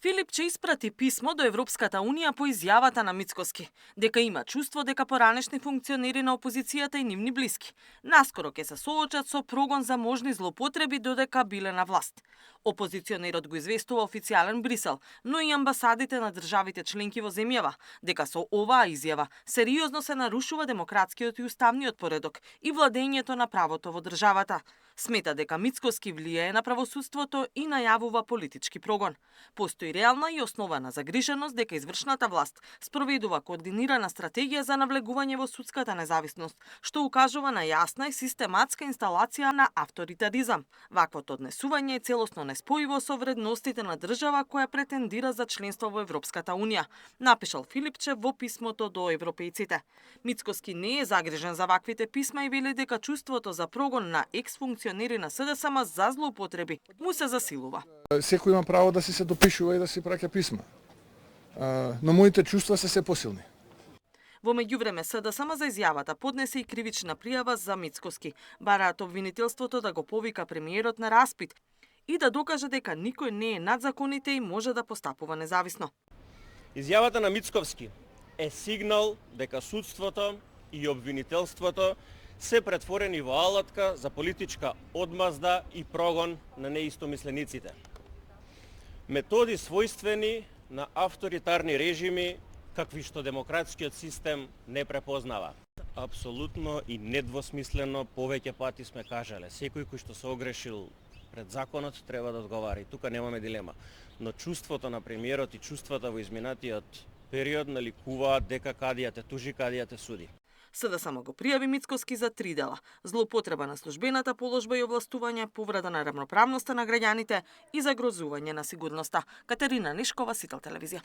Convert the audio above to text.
Филипче испрати писмо до Европската Унија по изјавата на Мицкоски, дека има чувство дека поранешни функционери на опозицијата и нивни блиски наскоро ќе се соочат со прогон за можни злоупотреби додека биле на власт. Опозиционерот го известува официјален Брисел, но и амбасадите на државите членки во земјава, дека со оваа изјава сериозно се нарушува демократскиот и уставниот поредок и владењето на правото во државата. Смета дека Мицкоски влијае на правосудството и најавува политички прогон. Постои реална и основана загриженост дека извршната власт спроведува координирана стратегија за навлегување во судската независност, што укажува на јасна и систематска инсталација на авторитаризам. Ваквото однесување е целосно неспојиво со вредностите на држава која претендира за членство во Европската Унија, напишал Филипче во писмото до европејците. Мицкоски не е загрижен за ваквите писма и вели дека чувството за прогон на екс-функционери на СДСМ за злоупотреби му се засилува. Секој има право да се допишува и да се праќа писма. Но моите чувства се посилни. Во меѓувреме СДСМ за изјавата поднесе и кривична пријава за Мицкоски. Бараат обвинителството да го повика премиерот на распит и да докаже дека никој не е над законите и може да постапува независно. Изјавата на Мицковски е сигнал дека судството и обвинителството се претворени во алатка за политичка одмазда и прогон на неистомислениците. Методи својствени на авторитарни режими, какви што демократскиот систем не препознава. Апсолутно и недвосмислено повеќе пати сме кажале, секој кој што се огрешил пред законот треба да одговара и тука немаме дилема. Но чувството на премиерот и чувствата во изминатиот период наликуваат дека кадија те тужи, кадија те суди. СДСМ го пријави Мицкоски за 3 дела: злоупотреба на службената положба и овластување, повреда на рамноправноста на граѓаните и загрозување на сигурноста. Катерина Нешкова, Сител телевизија.